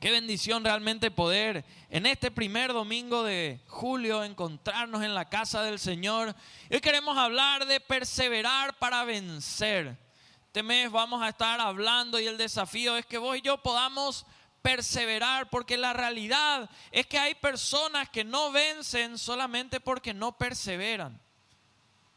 Qué bendición realmente poder en este primer domingo de julio encontrarnos en la casa del Señor. Hoy queremos hablar de perseverar para vencer. Este mes vamos a estar hablando y el desafío es que vos y yo podamos perseverar, porque la realidad es que hay personas que no vencen solamente porque no perseveran.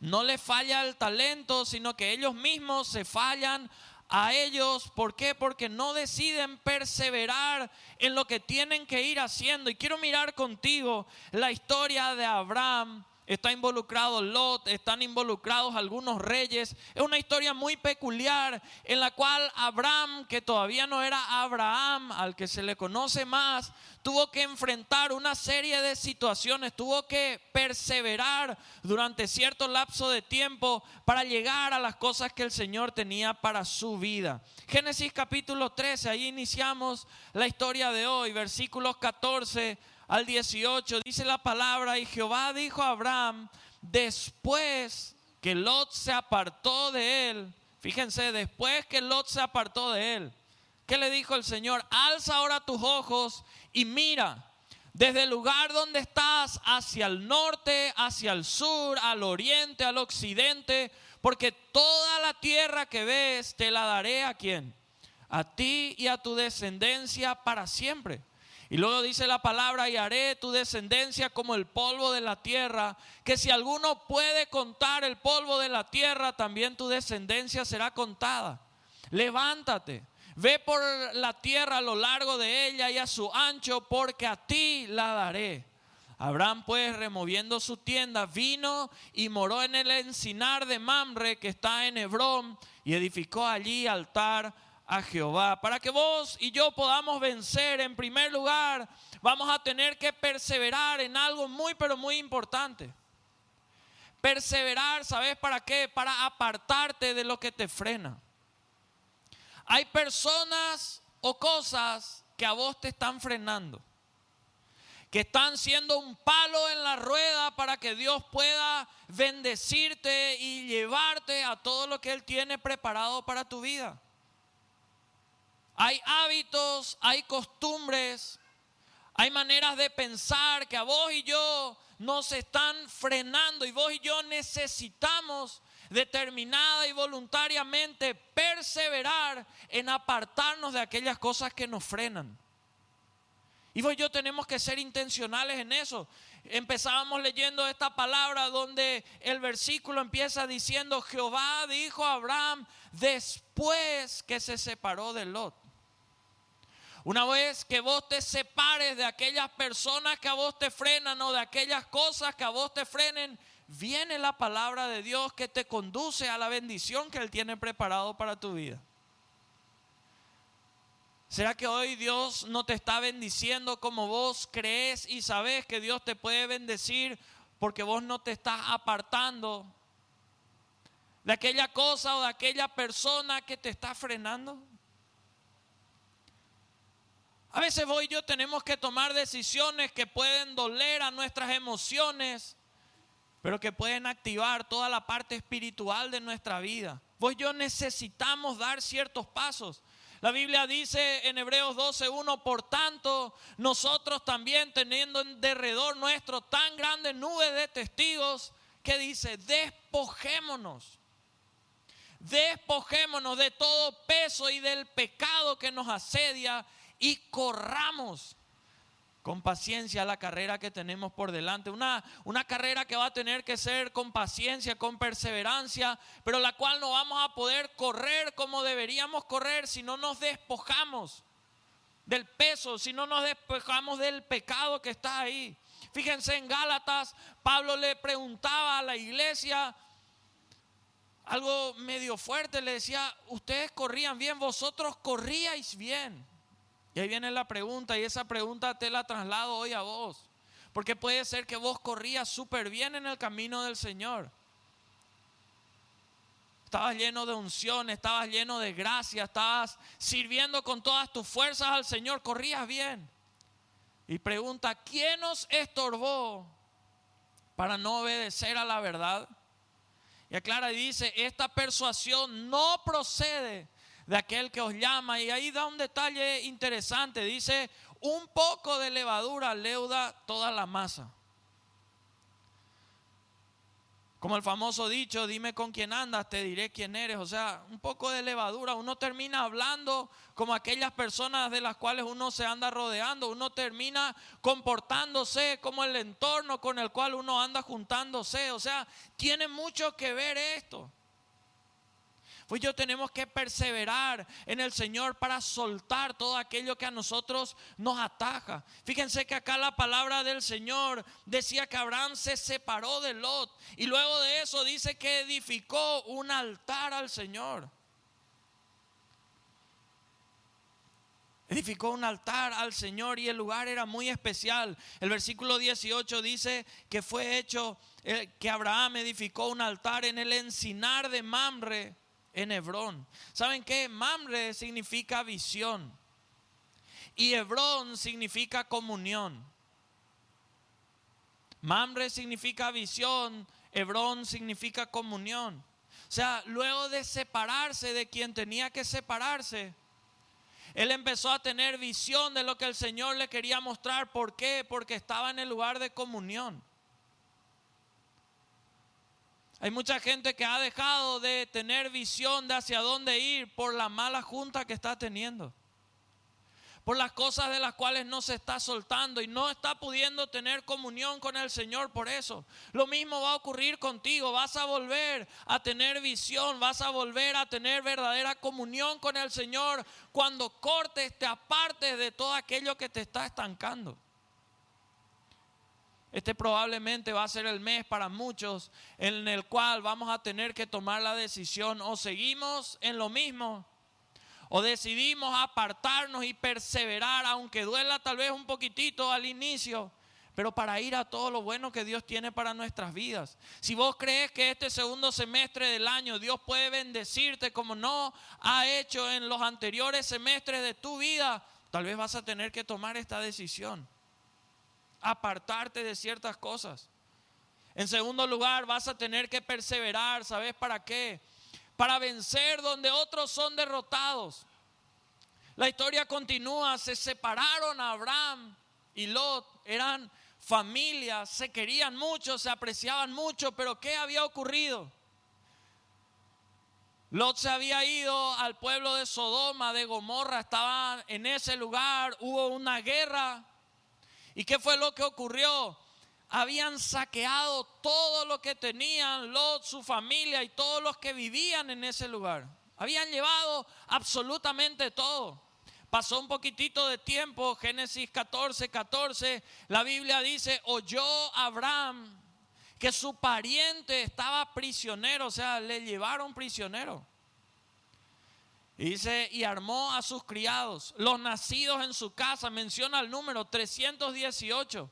No les falla el talento, sino que ellos mismos se fallan a ellos. ¿Por qué? Porque no deciden perseverar en lo que tienen que ir haciendo. Y quiero mirar contigo la historia de Abraham. Está involucrado Lot, están involucrados algunos reyes. Es una historia muy peculiar en la cual Abraham, que todavía no era Abraham, al que se le conoce más, tuvo que enfrentar una serie de situaciones, tuvo que perseverar durante cierto lapso de tiempo para llegar a las cosas que el Señor tenía para su vida. Génesis capítulo 13, ahí iniciamos la historia de hoy, versículos 14 al 18, dice la palabra: y Jehová dijo a Abraham, después que Lot se apartó de él, fíjense, después que Lot se apartó de él, ¿qué le dijo el Señor? Alza ahora tus ojos y mira desde el lugar donde estás hacia el norte, hacia el sur, al oriente, al occidente, porque toda la tierra que ves te la daré ¿a quién? A ti y a tu descendencia para siempre. Y luego dice la palabra: y haré tu descendencia como el polvo de la tierra, que si alguno puede contar el polvo de la tierra, también tu descendencia será contada. Levántate, ve por la tierra a lo largo de ella y a su ancho, porque a ti la daré. Abraham pues, removiendo su tienda, vino y moró en el encinar de Mamre, que está en Hebrón, y edificó allí altar a Jehová. Para que vos y yo podamos vencer, en primer lugar vamos a tener que perseverar en algo muy pero muy importante. Perseverar, ¿sabes para qué? Para apartarte de lo que te frena. Hay personas o cosas que a vos te están frenando, que están siendo un palo en la rueda para que Dios pueda bendecirte y llevarte a todo lo que Él tiene preparado para tu vida. Hay hábitos, hay costumbres, hay maneras de pensar que a vos y yo nos están frenando, y vos y yo necesitamos determinada y voluntariamente perseverar en apartarnos de aquellas cosas que nos frenan. Y vos y yo tenemos que ser intencionales en eso. Empezábamos leyendo esta palabra donde el versículo empieza diciendo: Jehová dijo a Abraham después que se separó de Lot. Una vez que vos te separes de aquellas personas que a vos te frenan o de aquellas cosas que a vos te frenen, viene la palabra de Dios que te conduce a la bendición que Él tiene preparado para tu vida. ¿Será que hoy Dios no te está bendiciendo como vos crees y sabes que Dios te puede bendecir, porque vos no te estás apartando de aquella cosa o de aquella persona que te está frenando? A veces vos y yo tenemos que tomar decisiones que pueden doler a nuestras emociones, pero que pueden activar toda la parte espiritual de nuestra vida. Vos y yo necesitamos dar ciertos pasos. La Biblia dice en Hebreos 12:1: por tanto, nosotros también, teniendo en derredor nuestro tan grande nube de testigos, que dice: despojémonos de todo peso y del pecado que nos asedia, y corramos con paciencia la carrera que tenemos por delante. Una carrera que va a tener que ser con paciencia, con perseverancia, pero la cual no vamos a poder correr como deberíamos correr si no nos despojamos del peso, si no nos despojamos del pecado que está ahí. Fíjense, en Gálatas, Pablo le preguntaba a la iglesia algo medio fuerte. Le decía: ustedes corrían bien, vosotros corríais bien. Y ahí viene la pregunta, y esa pregunta te la traslado hoy a vos, porque puede ser que vos corrías súper bien en el camino del Señor. Estabas lleno de unción, estabas lleno de gracia, estabas sirviendo con todas tus fuerzas al Señor, corrías bien. Y pregunta: ¿quién nos estorbó para no obedecer a la verdad? Y aclara y dice: esta persuasión no procede de aquel que os llama. Y ahí da un detalle interesante. Dice, un poco de levadura leuda toda la masa. Como el famoso dicho, dime con quién andas, te diré quién eres. O sea, un poco de levadura. Uno termina hablando como aquellas personas de las cuales uno se anda rodeando. Uno termina comportándose como el entorno con el cual uno anda juntándose. O sea, tiene mucho que ver esto. Pues yo tenemos que perseverar en el Señor para soltar todo aquello que a nosotros nos ataja. Fíjense que acá la palabra del Señor decía que Abraham se separó de Lot. Y luego de eso dice que edificó un altar al Señor. Edificó un altar al Señor y el lugar era muy especial. El versículo 18 dice que fue hecho, que Abraham edificó un altar en el encinar de Mamre, en Hebrón. ¿Saben qué? Mamre significa visión y Hebrón significa comunión. Mamre significa visión, Hebrón significa comunión. O sea, luego de separarse de quien tenía que separarse, él empezó a tener visión de lo que el Señor le quería mostrar. ¿Por qué? Porque estaba en el lugar de comunión. Hay mucha gente que ha dejado de tener visión de hacia dónde ir por la mala junta que está teniendo, por las cosas de las cuales no se está soltando y no está pudiendo tener comunión con el Señor por eso. Lo mismo va a ocurrir contigo. Vas a volver a tener visión, vas a volver a tener verdadera comunión con el Señor cuando cortes, te apartes de todo aquello que te está estancando. Este probablemente va a ser el mes para muchos en el cual vamos a tener que tomar la decisión: o seguimos en lo mismo o decidimos apartarnos y perseverar, aunque duela tal vez un poquitito al inicio, pero para ir a todo lo bueno que Dios tiene para nuestras vidas. Si vos crees que este segundo semestre del año Dios puede bendecirte como no ha hecho en los anteriores semestres de tu vida, tal vez vas a tener que tomar esta decisión: apartarte de ciertas cosas. En segundo lugar, vas a tener que perseverar. ¿Sabes para qué? Para vencer donde otros son derrotados. La historia continúa. Se separaron Abraham y Lot. Eran familias, se querían mucho, se apreciaban mucho, pero ¿qué había ocurrido? Lot se había ido al pueblo de Sodoma, de Gomorra, estaban en ese lugar, hubo una guerra. ¿Y qué fue lo que ocurrió? Habían saqueado todo lo que tenían Lot, su familia y todos los que vivían en ese lugar. Habían llevado absolutamente todo. Pasó un poquitito de tiempo, Génesis 14:14, la Biblia dice, oyó Abraham que su pariente estaba prisionero, o sea, le llevaron prisionero. Y dice, y armó a sus criados, los nacidos en su casa, menciona el número 318.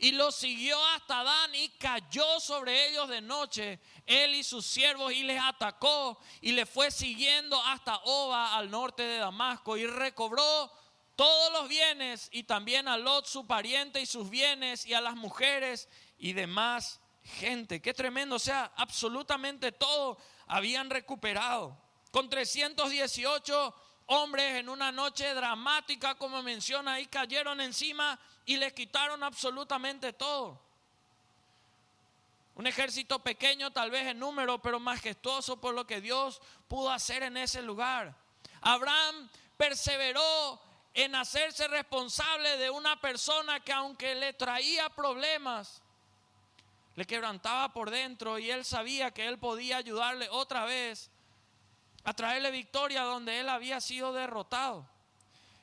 Y los siguió hasta Dan y cayó sobre ellos de noche, él y sus siervos, y les atacó y les fue siguiendo hasta Oba, al norte de Damasco, y recobró todos los bienes y también a Lot su pariente y sus bienes y a las mujeres y demás gente. Qué tremendo, o sea, absolutamente todo habían recuperado. Con 318 hombres en una noche dramática, como menciona ahí, cayeron encima y les quitaron absolutamente todo. Un ejército pequeño tal vez en número, pero majestuoso por lo que Dios pudo hacer en ese lugar. Abraham perseveró en hacerse responsable de una persona que, aunque le traía problemas, le quebrantaba por dentro, y él sabía que él podía ayudarle otra vez a traerle victoria donde él había sido derrotado.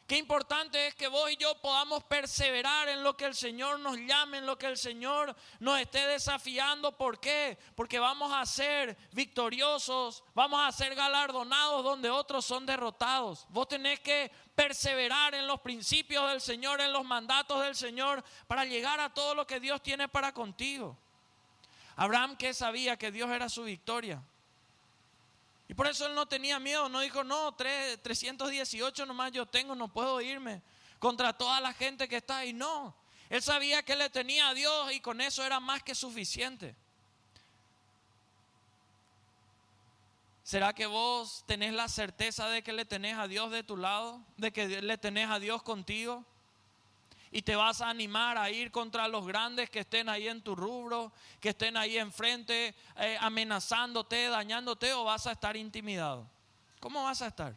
Qué importante es que vos y yo podamos perseverar en lo que el Señor nos llame, en lo que el Señor nos esté desafiando. ¿Por qué? Porque vamos a ser victoriosos, vamos a ser galardonados donde otros son derrotados. Vos tenés que perseverar en los principios del Señor, en los mandatos del Señor, para llegar a todo lo que Dios tiene para contigo. Abraham, que sabía que Dios era su victoria, y por eso él no tenía miedo, no dijo, no, 318 nomás yo tengo, no puedo irme contra toda la gente que está ahí. No, él sabía que le tenía a Dios y con eso era más que suficiente. ¿Será que vos tenés la certeza de que le tenés a Dios de tu lado? ¿De que le tenés a Dios contigo? ¿Y te vas a animar a ir contra los grandes que estén ahí en tu rubro, que estén ahí enfrente, amenazándote, dañándote, o vas a estar intimidado? ¿Cómo vas a estar?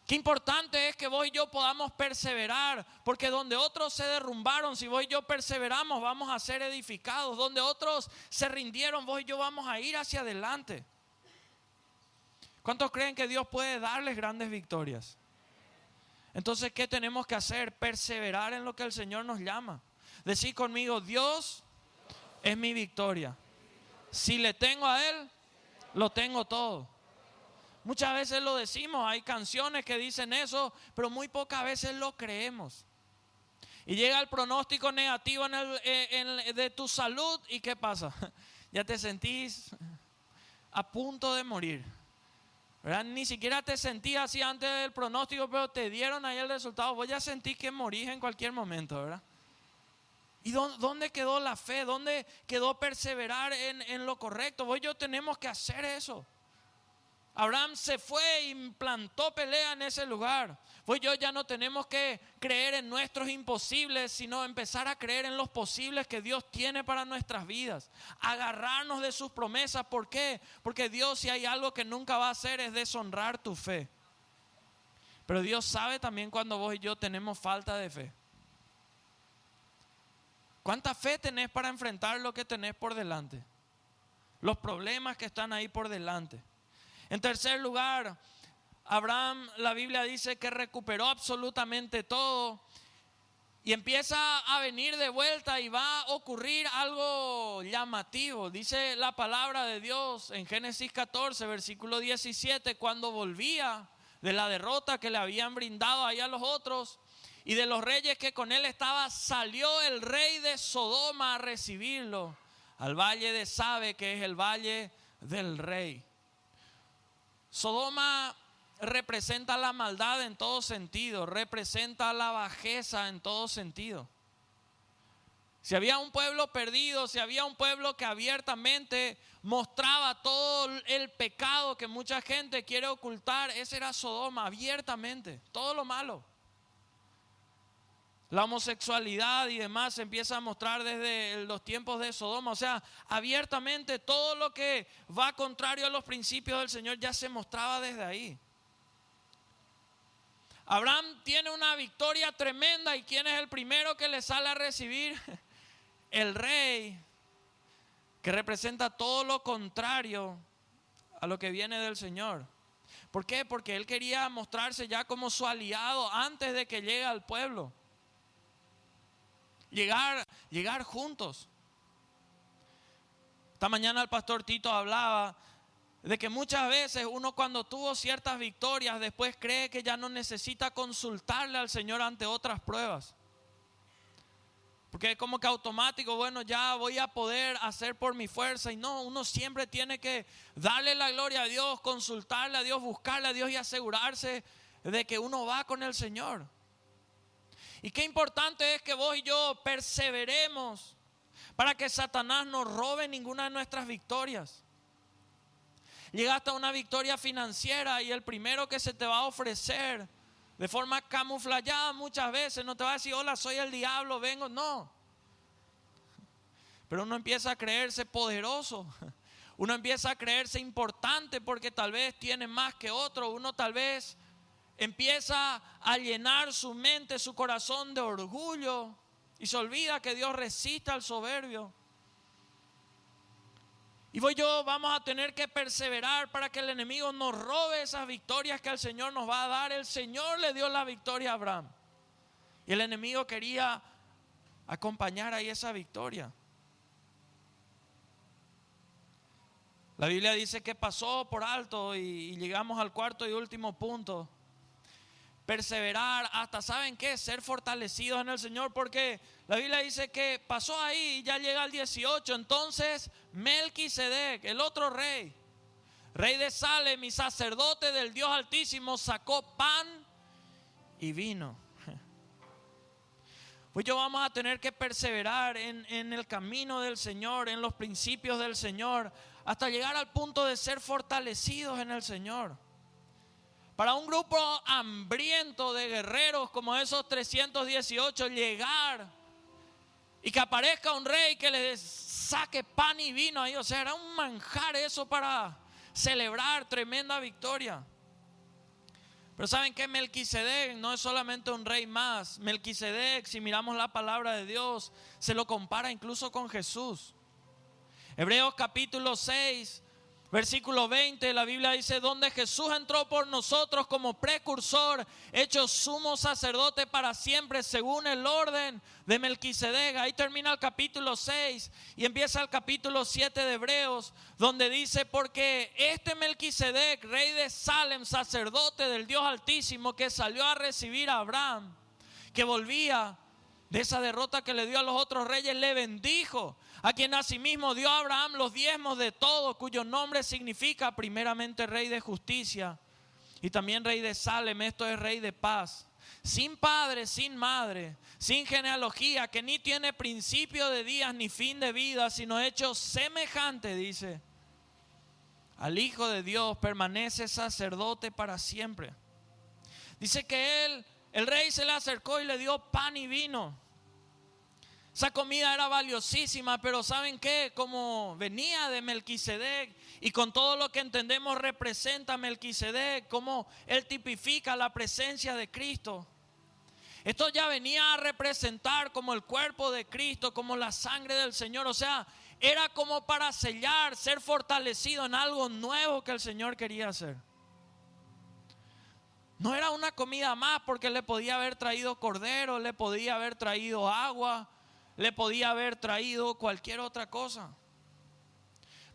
Qué importante es que vos y yo podamos perseverar, porque donde otros se derrumbaron, si vos y yo perseveramos, vamos a ser edificados. Donde otros se rindieron, vos y yo vamos a ir hacia adelante. ¿Cuántos creen que Dios puede darles grandes victorias? Entonces, ¿qué tenemos que hacer? Perseverar en lo que el Señor nos llama. Decir conmigo, Dios es mi victoria. Si le tengo a Él, lo tengo todo. Muchas veces lo decimos, hay canciones que dicen eso, pero muy pocas veces lo creemos. Y llega el pronóstico negativo de tu salud, ¿y qué pasa? Ya te sentís a punto de morir, ¿verdad? Ni siquiera te sentías así antes del pronóstico, pero te dieron ahí el resultado. Vos ya sentís que morís en cualquier momento, ¿verdad? ¿Y dónde quedó la fe? ¿Dónde quedó perseverar en lo correcto? Vos y yo tenemos que hacer eso. Abraham se fue y plantó pelea en ese lugar. Vos y yo ya no tenemos que creer en nuestros imposibles, sino empezar a creer en los posibles que Dios tiene para nuestras vidas. Agarrarnos de sus promesas. ¿Por qué? Porque Dios, si hay algo que nunca va a hacer, es deshonrar tu fe. Pero Dios sabe también cuando vos y yo tenemos falta de fe. ¿Cuánta fe tenés para enfrentar lo que tenés por delante? Los problemas que están ahí por delante. En tercer lugar, Abraham, la Biblia dice que recuperó absolutamente todo y empieza a venir de vuelta y va a ocurrir algo llamativo. Dice la palabra de Dios en Génesis 14, versículo 17, cuando volvía de la derrota que le habían brindado ahí a los otros y de los reyes que con él estaba, salió el rey de Sodoma a recibirlo al valle de Sabe, que es el valle del rey. Sodoma representa la maldad en todo sentido, representa la bajeza en todo sentido. Si había un pueblo perdido, si había un pueblo que abiertamente mostraba todo el pecado que mucha gente quiere ocultar, ese era Sodoma, abiertamente, todo lo malo. La homosexualidad y demás se empieza a mostrar desde los tiempos de Sodoma. O sea, abiertamente todo lo que va contrario a los principios del Señor ya se mostraba desde ahí. Abraham tiene una victoria tremenda. ¿Y quién es el primero que le sale a recibir? El rey, que representa todo lo contrario a lo que viene del Señor. ¿Por qué? Porque él quería mostrarse ya como su aliado antes de que llegue al pueblo. Llegar juntos. Esta mañana el pastor Tito hablaba de que muchas veces uno, cuando tuvo ciertas victorias, después cree que ya no necesita consultarle al Señor ante otras pruebas. Porque es como que automático, bueno, ya voy a poder hacer por mi fuerza. Y no, uno siempre tiene que darle la gloria a Dios, consultarle a Dios, buscarle a Dios y asegurarse de que uno va con el Señor. Y qué importante es que vos y yo perseveremos para que Satanás no robe ninguna de nuestras victorias. Llegaste a una victoria financiera y el primero que se te va a ofrecer de forma camuflada muchas veces no te va a decir, hola, soy el diablo, vengo. No. Pero uno empieza a creerse poderoso. Uno empieza a creerse importante porque tal vez tiene más que otro. Uno tal vez empieza a llenar su mente, su corazón de orgullo y se olvida que Dios resiste al soberbio. Y vos y yo vamos a tener que perseverar para que el enemigo nos robe esas victorias que el Señor nos va a dar. El Señor le dio la victoria a Abraham y el enemigo quería acompañar ahí esa victoria. La Biblia dice que pasó por alto y llegamos al cuarto y último punto. Perseverar hasta, ¿saben qué? Ser fortalecidos en el Señor, porque la Biblia dice que pasó ahí y ya llega al 18. Entonces Melquisedec, el otro rey, rey de Salem y sacerdote del Dios Altísimo, sacó pan y vino. Pues yo vamos a tener que perseverar en el camino del Señor, en los principios del Señor, hasta llegar al punto de ser fortalecidos en el Señor. Para un grupo hambriento de guerreros como esos 318, llegar y que aparezca un rey que les saque pan y vino ahí, o sea, era un manjar eso para celebrar tremenda victoria. Pero ¿saben qué? Melquisedec no es solamente un rey más. Melquisedec, si miramos la palabra de Dios, se lo compara incluso con Jesús. Hebreos capítulo 6, versículo 20, la Biblia dice: donde Jesús entró por nosotros como precursor, hecho sumo sacerdote para siempre, según el orden de Melquisedec. Ahí termina el capítulo 6 y empieza el capítulo 7 de Hebreos, donde dice: porque este Melquisedec, rey de Salem, sacerdote del Dios Altísimo, que salió a recibir a Abraham, que volvía de esa derrota que le dio a los otros reyes, le bendijo, a quien asimismo dio a Abraham los diezmos de todo, cuyo nombre significa primeramente rey de justicia y también rey de Salem, esto es rey de paz, sin padre, sin madre, sin genealogía, que ni tiene principio de días ni fin de vida, sino hecho semejante, dice, al Hijo de Dios, permanece sacerdote para siempre. Dice que el rey se le acercó y le dio pan y vino. Esa comida era valiosísima, pero ¿saben qué? Como venía de Melquisedec y con todo lo que entendemos representa a Melquisedec, como él tipifica la presencia de Cristo. Esto ya venía a representar como el cuerpo de Cristo, como la sangre del Señor. O sea, era como para sellar, ser fortalecido en algo nuevo que el Señor quería hacer. No era una comida más, porque le podía haber traído cordero, le podía haber traído agua, le podía haber traído cualquier otra cosa.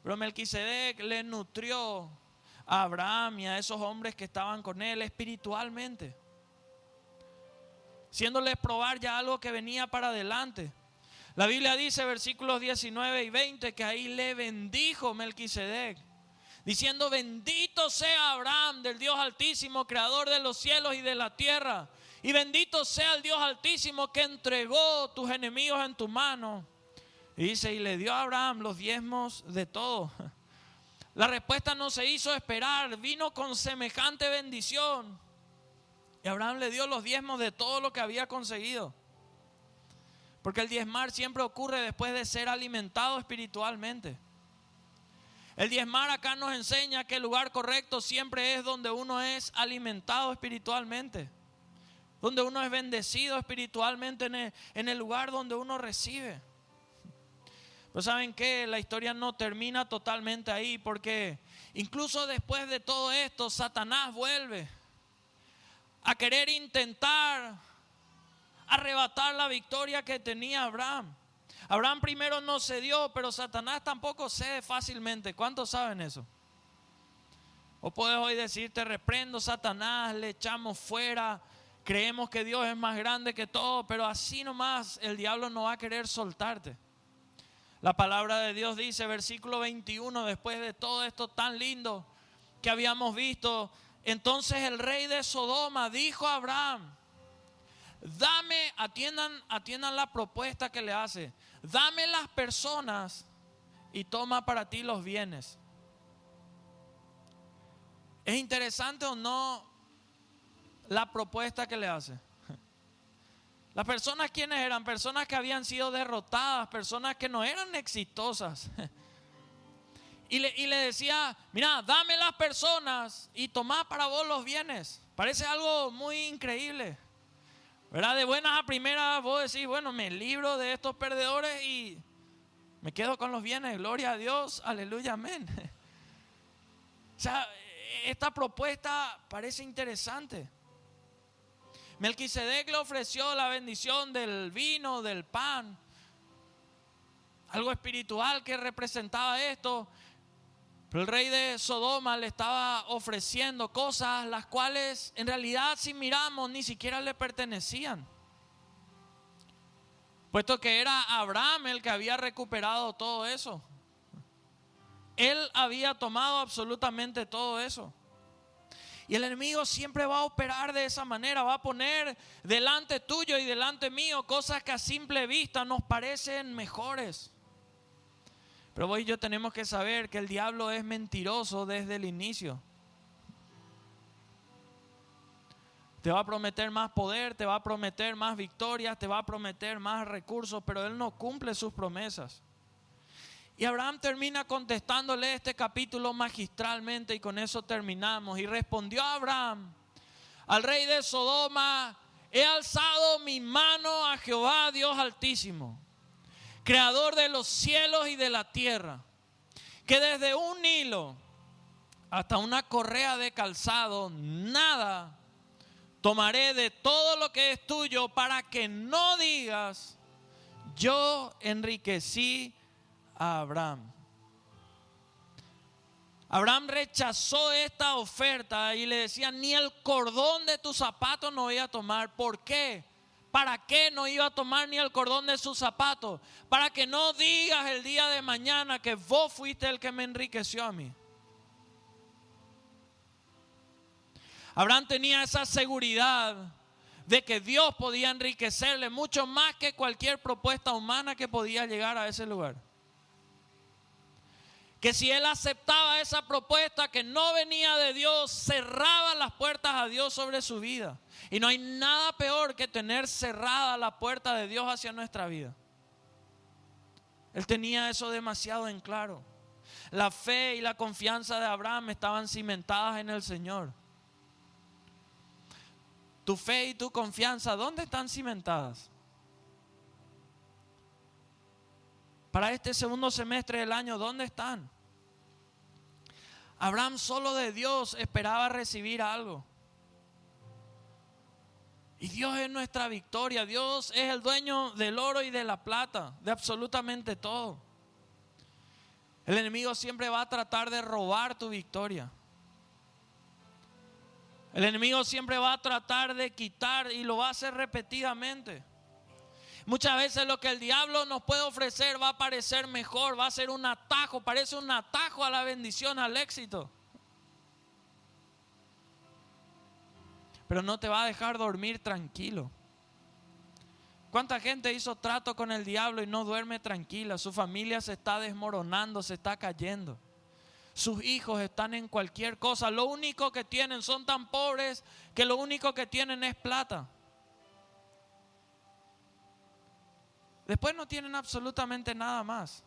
Pero Melquisedec le nutrió a Abraham y a esos hombres que estaban con él espiritualmente, haciéndoles probar ya algo que venía para adelante. La Biblia dice, versículos 19 y 20, que ahí le bendijo Melquisedec, diciendo: bendito sea Abraham del Dios Altísimo, creador de los cielos y de la tierra. Y bendito sea el Dios Altísimo que entregó tus enemigos en tu mano. Y dice: y le dio a Abraham los diezmos de todo. La respuesta no se hizo esperar, vino con semejante bendición. Y Abraham le dio los diezmos de todo lo que había conseguido. Porque el diezmar siempre ocurre después de ser alimentado espiritualmente. El diezmar acá nos enseña que el lugar correcto siempre es donde uno es alimentado espiritualmente, donde uno es bendecido espiritualmente, en el lugar donde uno recibe. Pero ¿saben qué? La historia no termina totalmente ahí, porque incluso después de todo esto, Satanás vuelve a querer intentar arrebatar la victoria que tenía Abraham. Abraham primero no cedió, pero Satanás tampoco cede fácilmente. ¿Cuántos saben eso? O puedes hoy decir: te reprendo, Satanás, le echamos fuera, creemos que Dios es más grande que todo, pero así nomás el diablo no va a querer soltarte. La palabra de Dios dice, versículo 21, después de todo esto tan lindo que habíamos visto, entonces el rey de Sodoma dijo a Abraham: dame, atiendan la propuesta que le hace, dame las personas y toma para ti los bienes. ¿Es interesante o no la propuesta que le hace? Las personas, ¿quiénes eran? Personas que habían sido derrotadas, personas que no eran exitosas. Y le decía: mira, dame las personas y toma para vos los bienes. Parece algo muy increíble, ¿verdad? De buenas a primeras vos decís: bueno, me libro de estos perdedores y me quedo con los bienes. Gloria a Dios, aleluya, amén. O sea, esta propuesta parece interesante. Melquisedec le ofreció la bendición del vino, del pan, algo espiritual que representaba esto. Pero el rey de Sodoma le estaba ofreciendo cosas las cuales en realidad, si miramos, ni siquiera le pertenecían, puesto que era Abraham el que había recuperado todo eso. Él había tomado absolutamente todo eso. Y el enemigo siempre va a operar de esa manera, va a poner delante tuyo y delante mío cosas que a simple vista nos parecen mejores, Pero vos y yo tenemos que saber que el diablo es mentiroso desde el inicio. Te va a prometer más poder, te va a prometer más victorias, te va a prometer más recursos, pero él no cumple sus promesas. Y Abraham termina contestándole este capítulo magistralmente y con eso terminamos. Y respondió Abraham al rey de Sodoma: he alzado mi mano a Jehová Dios Altísimo, creador de los cielos y de la tierra, que desde un hilo hasta una correa de calzado, nada tomaré de todo lo que es tuyo, para que no digas: yo enriquecí a Abraham. Abraham rechazó esta oferta y le decía: ni el cordón de tus zapatos no voy a tomar. ¿Por qué? ¿Para qué no iba a tomar ni el cordón de sus zapatos? Para que no digas el día de mañana que vos fuiste el que me enriqueció a mí. Abraham tenía esa seguridad de que Dios podía enriquecerle mucho más que cualquier propuesta humana que podía llegar a ese lugar. Que si él aceptaba esa propuesta que no venía de Dios, cerraba las puertas a Dios sobre su vida. Y no hay nada peor que tener cerrada la puerta de Dios hacia nuestra vida. Él tenía eso demasiado en claro. La fe y la confianza de Abraham estaban cimentadas en el Señor. Tu fe y tu confianza, ¿dónde están cimentadas? Para este segundo semestre del año, ¿dónde están? Abraham solo de Dios esperaba recibir algo. Y Dios es nuestra victoria. Dios es el dueño del oro y de la plata, de absolutamente todo. El enemigo siempre va a tratar de robar tu victoria. El enemigo siempre va a tratar de quitar y lo va a hacer repetidamente. Muchas veces lo que el diablo nos puede ofrecer va a parecer mejor, va a ser un atajo, parece un atajo a la bendición, al éxito. Pero no te va a dejar dormir tranquilo. ¿Cuánta gente hizo trato con el diablo y no duerme tranquila? Su familia se está desmoronando, se está cayendo. Sus hijos están en cualquier cosa. Lo único que tienen, son tan pobres que lo único que tienen es plata. Después no tienen absolutamente nada más.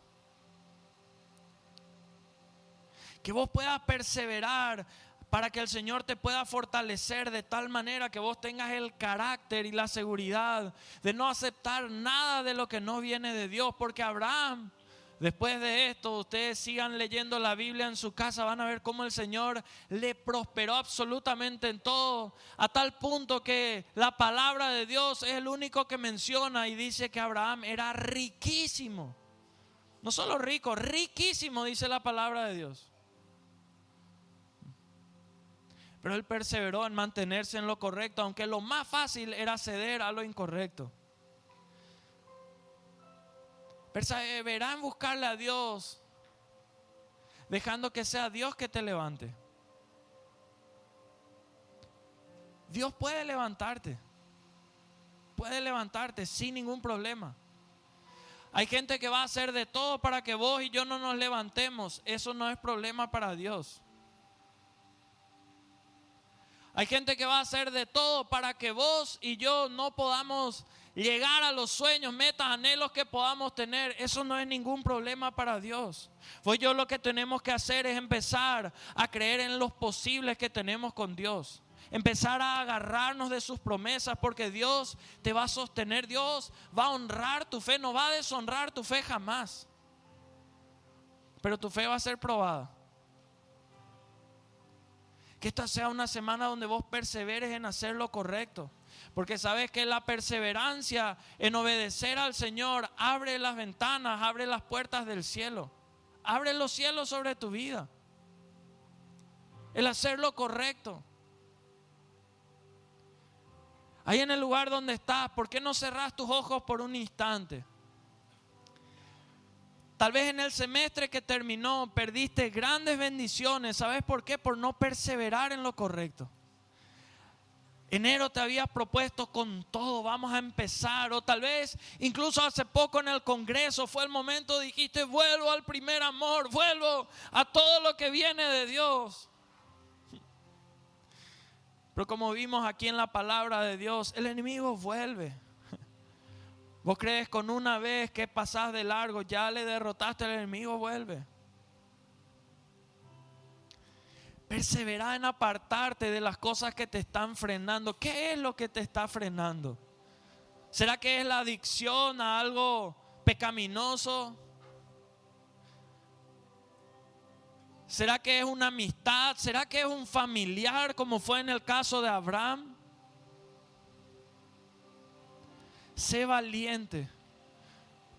Que vos puedas perseverar para que el Señor te pueda fortalecer de tal manera que vos tengas el carácter y la seguridad de no aceptar nada de lo que no viene de Dios. Porque Abraham, después de esto, ustedes sigan leyendo la Biblia en su casa, van a ver cómo el Señor le prosperó absolutamente en todo, a tal punto que la palabra de Dios es el único que menciona y dice que Abraham era riquísimo. No solo rico, riquísimo, dice la palabra de Dios. Pero él perseveró en mantenerse en lo correcto, aunque lo más fácil era ceder a lo incorrecto. Persevera en buscarle a Dios, dejando que sea Dios que te levante. Dios puede levantarte sin ningún problema. Hay gente que va a hacer de todo para que vos y yo no nos levantemos. Eso no es problema para Dios. Hay gente que va a hacer de todo para que vos y yo no podamos llegar a los sueños, metas, anhelos que podamos tener. Eso no es ningún problema para Dios. Pues yo lo que tenemos que hacer es empezar a creer en los posibles que tenemos con Dios. Empezar a agarrarnos de sus promesas, porque Dios te va a sostener. Dios va a honrar tu fe, no va a deshonrar tu fe jamás. Pero tu fe va a ser probada. Que esta sea una semana donde vos perseveres en hacer lo correcto. Porque sabes que la perseverancia en obedecer al Señor abre las ventanas, abre las puertas del cielo. Abre los cielos sobre tu vida. El hacer lo correcto. Ahí en el lugar donde estás, ¿por qué no cerrás tus ojos por un instante? Tal vez en el semestre que terminó perdiste grandes bendiciones. ¿Sabes por qué? Por no perseverar en lo correcto. Enero te habías propuesto con todo, vamos a empezar. O tal vez incluso hace poco en el Congreso fue el momento, dijiste, vuelvo al primer amor, vuelvo a todo lo que viene de Dios. Pero como vimos aquí en la palabra de Dios, el enemigo vuelve. Vos crees con una vez que pasás de largo, ya le derrotaste, el enemigo vuelve. Persevera en apartarte de las cosas que te están frenando. ¿Qué es lo que te está frenando? ¿Será que es la adicción a algo pecaminoso? ¿Será que es una amistad? ¿Será que es un familiar como fue en el caso de Abraham? Sé valiente.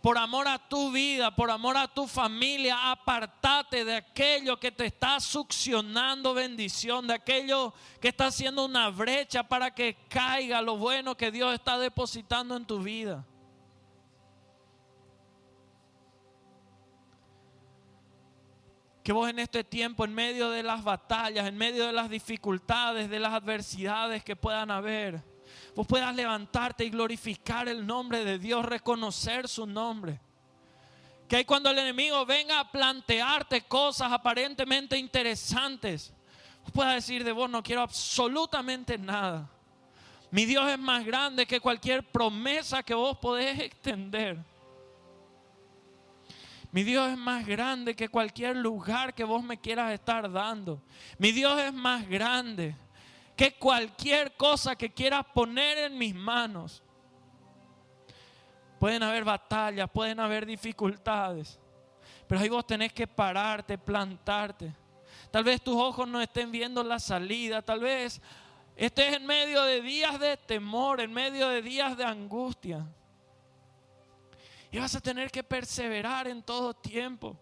Por amor a tu vida, por amor a tu familia, apártate de aquello que te está succionando bendición, de aquello que está haciendo una brecha para que caiga lo bueno que Dios está depositando en tu vida. Que vos en este tiempo, en medio de las batallas, en medio de las dificultades, de las adversidades que puedan haber, vos puedas levantarte y glorificar el nombre de Dios, reconocer su nombre. Que ahí cuando el enemigo venga a plantearte cosas aparentemente interesantes, vos puedas decir de vos, no quiero absolutamente nada. Mi Dios es más grande que cualquier promesa que vos podés extender. Mi Dios es más grande que cualquier lugar que vos me quieras estar dando. Mi Dios es más grande que cualquier cosa que quieras poner en mis manos. Pueden haber batallas, pueden haber dificultades, pero ahí vos tenés que pararte, plantarte. Tal vez tus ojos no estén viendo la salida, tal vez estés en medio de días de temor, en medio de días de angustia. Y vas a tener que perseverar en todo tiempo.